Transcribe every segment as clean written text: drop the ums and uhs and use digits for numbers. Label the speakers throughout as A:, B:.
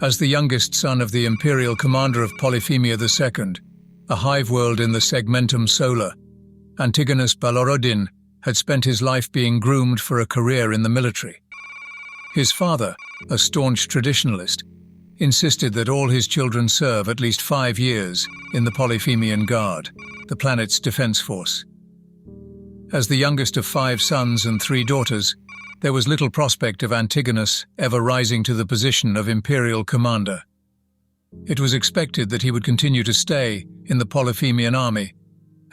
A: As the youngest son of the imperial commander of Polyphemia II, a hive world in the Segmentum Solar, Antigonous Balorodin had spent his life being groomed for a career in the military. His father, a staunch traditionalist, insisted that all his children serve at least 5 years in the Polyphemian Guard, the planet's defense force. As the youngest of 5 sons and 3 daughters, there was little prospect of Antigonous ever rising to the position of imperial commander. It was expected that he would continue to stay in the Polyphemian army,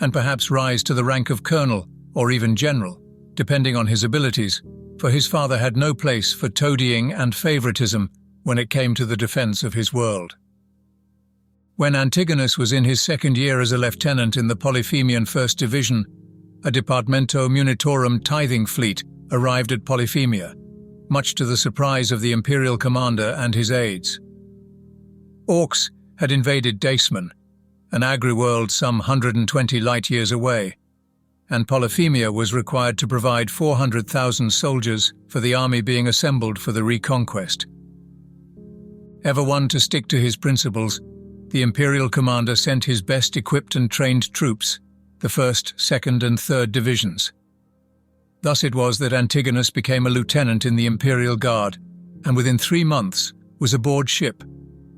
A: and perhaps rise to the rank of colonel or even general, depending on his abilities, for his father had no place for toadying and favoritism when it came to the defense of his world. When Antigonous was in his 2nd year as a lieutenant in the Polyphemian 1st Division, a Departamento Munitorum tithing fleet arrived at Polyphemia, much to the surprise of the imperial commander and his aides. Orcs had invaded Daceman, an agri-world some 120 light-years away, and Polyphemia was required to provide 400,000 soldiers for the army being assembled for the reconquest. Ever one to stick to his principles, the imperial commander sent his best equipped and trained troops, the 1st, 2nd and 3rd Divisions. Thus it was that Antigonous became a lieutenant in the Imperial Guard, and within 3 months was aboard ship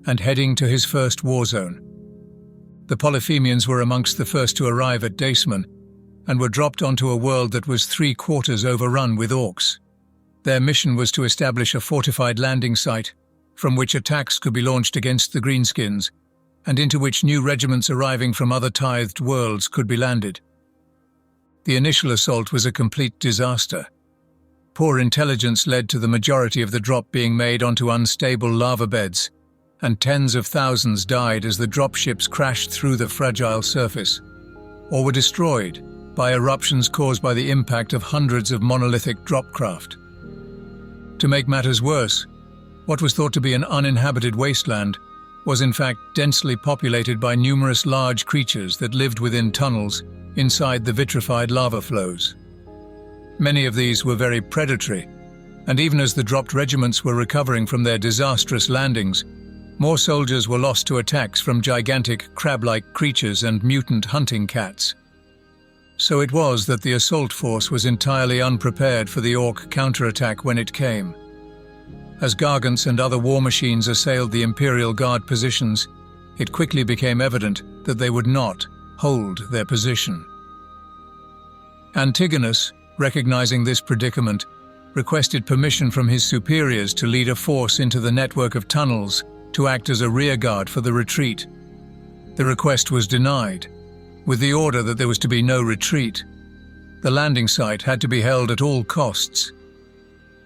A: and heading to his first war zone. The Polyphemians were amongst the first to arrive at Daceman, and were dropped onto a world that was 3/4 overrun with orcs. Their mission was to establish a fortified landing site, from which attacks could be launched against the Greenskins, and into which new regiments arriving from other tithed worlds could be landed. The initial assault was a complete disaster. Poor intelligence led to the majority of the drop being made onto unstable lava beds, and tens of thousands died as the dropships crashed through the fragile surface, or were destroyed by eruptions caused by the impact of hundreds of monolithic dropcraft. To make matters worse, what was thought to be an uninhabited wasteland was in fact densely populated by numerous large creatures that lived within tunnels inside the vitrified lava flows. Many of these were very predatory, and even as the dropped regiments were recovering from their disastrous landings, more soldiers were lost to attacks from gigantic crab-like creatures and mutant hunting cats. So it was that the assault force was entirely unprepared for the orc counterattack when it came. As Gargants and other war machines assailed the Imperial Guard positions, it quickly became evident that they would not hold their position. Antigonous, recognizing this predicament, requested permission from his superiors to lead a force into the network of tunnels to act as a rearguard for the retreat. The request was denied, with the order that there was to be no retreat. The landing site had to be held at all costs.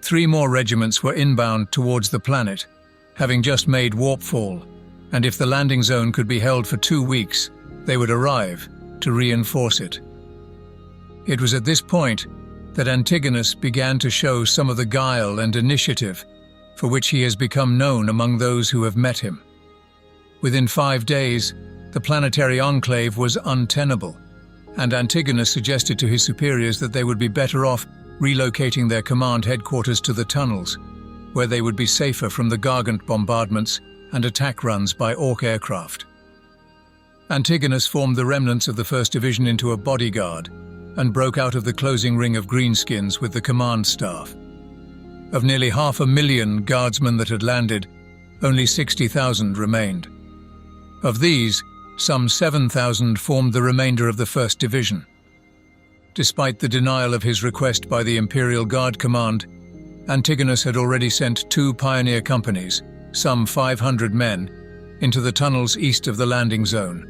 A: 3 more regiments were inbound towards the planet, having just made warpfall, and if the landing zone could be held for 2 weeks, they would arrive to reinforce it. It was at this point that Antigonous began to show some of the guile and initiative for which he has become known among those who have met him. Within 5 days, the planetary enclave was untenable, and Antigonous suggested to his superiors that they would be better off relocating their command headquarters to the tunnels, where they would be safer from the Gargant bombardments and attack runs by orc aircraft. Antigonous formed the remnants of the 1st Division into a bodyguard and broke out of the closing ring of greenskins with the command staff. Of nearly 500,000 guardsmen that had landed, only 60,000 remained. Of these, some 7,000 formed the remainder of the 1st Division. Despite the denial of his request by the Imperial Guard Command, Antigonous had already sent 2 pioneer companies, some 500 men, into the tunnels east of the landing zone.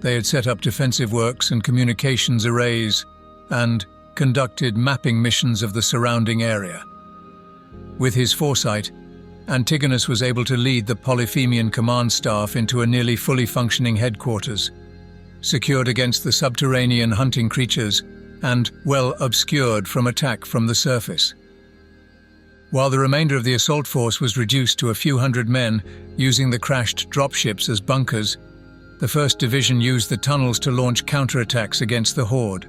A: They had set up defensive works and communications arrays and conducted mapping missions of the surrounding area. With his foresight, Antigonous was able to lead the Polyphemian command staff into a nearly fully functioning headquarters, secured against the subterranean hunting creatures and well obscured from attack from the surface. While the remainder of the assault force was reduced to a few hundred men using the crashed dropships as bunkers, the 1st Division used the tunnels to launch counterattacks against the Horde.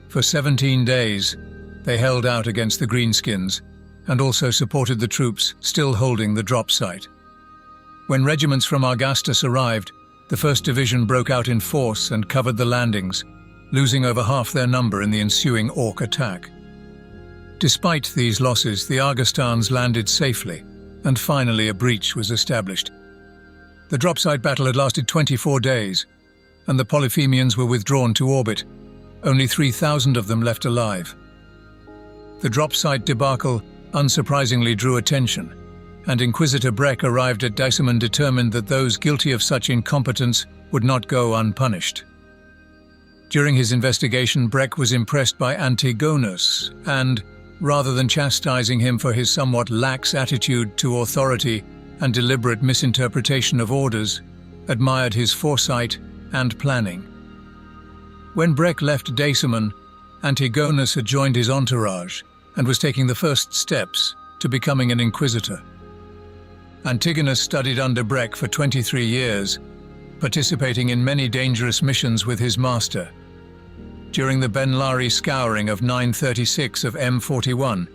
A: For 17 days, they held out against the Greenskins and also supported the troops still holding the drop site. When regiments from Argastus arrived, the 1st Division broke out in force and covered the landings, losing over half their number in the ensuing Orc attack. Despite these losses, the Argastans landed safely, and finally a breach was established. The drop-site battle had lasted 24 days, and the Polyphemians were withdrawn to orbit, only 3,000 of them left alive. The drop-site debacle unsurprisingly drew attention, and Inquisitor Breck arrived at Decimon determined that those guilty of such incompetence would not go unpunished. During his investigation, Breck was impressed by Antigonous and, rather than chastising him for his somewhat lax attitude to authority and deliberate misinterpretation of orders, admired his foresight and planning. When Breck left Decimon, Antigonous had joined his entourage and was taking the first steps to becoming an Inquisitor. Antigonous studied under Breck for 23 years, participating in many dangerous missions with his master. During the Benlari scouring of 936 of M41,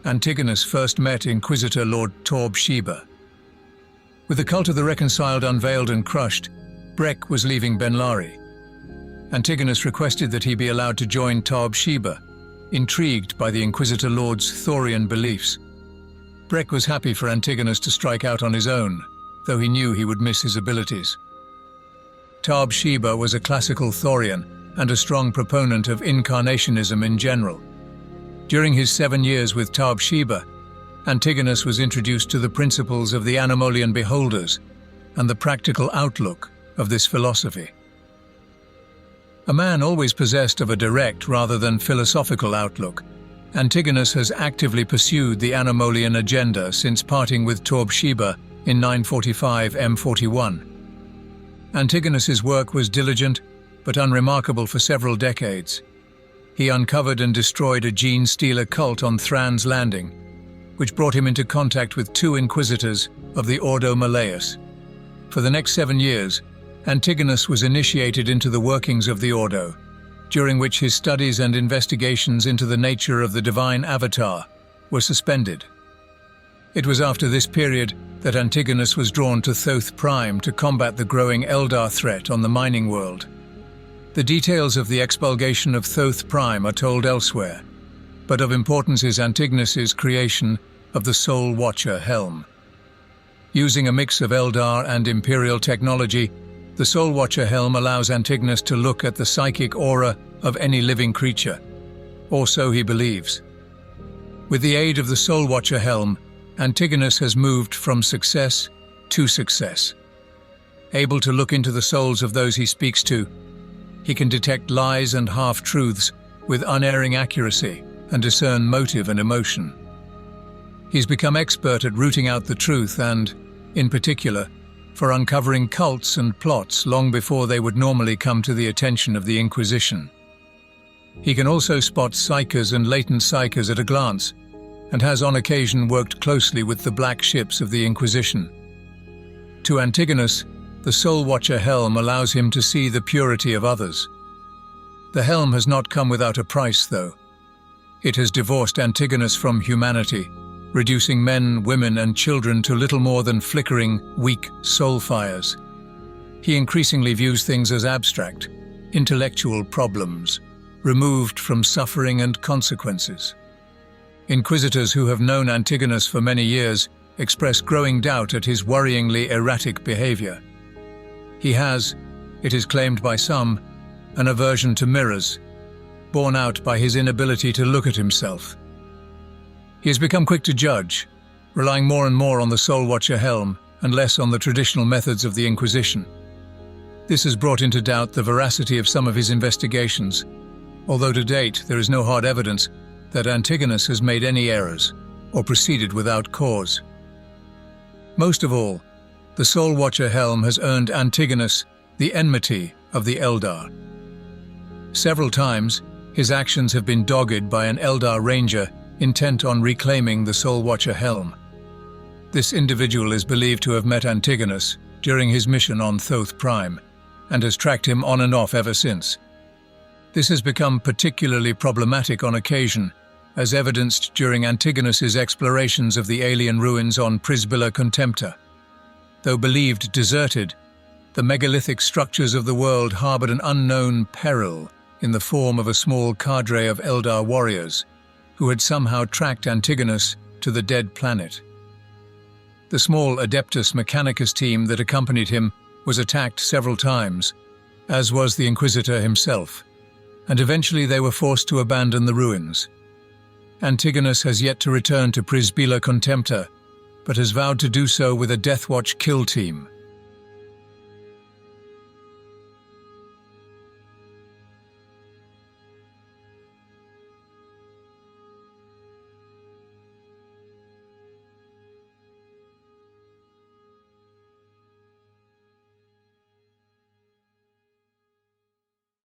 A: Antigonous first met Inquisitor Lord Torb Sheba. With the cult of the Reconciled unveiled and crushed, Breck was leaving Benlari. Antigonous requested that he be allowed to join Torb Sheba, intrigued by the Inquisitor Lord's Thorian beliefs. Breck was happy for Antigonous to strike out on his own, though he knew he would miss his abilities. Torb Sheba was a classical Thorian and a strong proponent of incarnationism in general. During his 7 years with Torb Sheba, Antigonous was introduced to the principles of the Animolian beholders and the practical outlook of this philosophy. A man always possessed of a direct rather than philosophical outlook, Antigonous has actively pursued the Animolian agenda since parting with Torb Sheba in 945 M41. Antigonus's work was diligent but unremarkable for several decades. He uncovered and destroyed a gene stealer cult on Thran's Landing, which brought him into contact with 2 inquisitors of the Ordo Malleus. For the next 7 years, Antigonous was initiated into the workings of the Ordo, during which his studies and investigations into the nature of the divine avatar were suspended. It was after this period that Antigonous was drawn to Thoth Prime to combat the growing Eldar threat on the mining world. The details of the expulgation of Thoth Prime are told elsewhere, but of importance is Antigonus's creation of the Soul Watcher helm. Using a mix of Eldar and Imperial technology, the Soul Watcher helm allows Antigonous to look at the psychic aura of any living creature, or so he believes. With the aid of the Soul Watcher helm, Antigonous has moved from success to success. Able to look into the souls of those he speaks to, he can detect lies and half-truths with unerring accuracy and discern motive and emotion. He's become expert at rooting out the truth and, in particular, for uncovering cults and plots long before they would normally come to the attention of the Inquisition. He can also spot psychers and latent psychers at a glance, and has on occasion worked closely with the black ships of the Inquisition. To Antigonous, the Soul Watcher helm allows him to see the purity of others. The helm has not come without a price, though. It has divorced Antigonous from humanity, reducing men, women, and children to little more than flickering, weak soul fires. He increasingly views things as abstract, intellectual problems, removed from suffering and consequences. Inquisitors who have known Antigonous for many years express growing doubt at his worryingly erratic behavior. He has, it is claimed by some, an aversion to mirrors, borne out by his inability to look at himself. He has become quick to judge, relying more and more on the Soul Watcher helm and less on the traditional methods of the Inquisition. This has brought into doubt the veracity of some of his investigations, although to date there is no hard evidence that Antigonous has made any errors or proceeded without cause. Most of all, the Soul Watcher helm has earned Antigonous the enmity of the Eldar. Several times, his actions have been dogged by an Eldar ranger intent on reclaiming the Soul Watcher helm. This individual is believed to have met Antigonous during his mission on Thoth Prime, and has tracked him on and off ever since. This has become particularly problematic on occasion, as evidenced during Antigonus's explorations of the alien ruins on Prisbilla Contempta. Though believed deserted, the megalithic structures of the world harbored an unknown peril in the form of a small cadre of Eldar warriors who had somehow tracked Antigonous to the dead planet. The small Adeptus Mechanicus team that accompanied him was attacked several times, as was the Inquisitor himself, and eventually they were forced to abandon the ruins. Antigonous has yet to return to Prisbilla Contempta, but has vowed to do so with a Deathwatch kill team.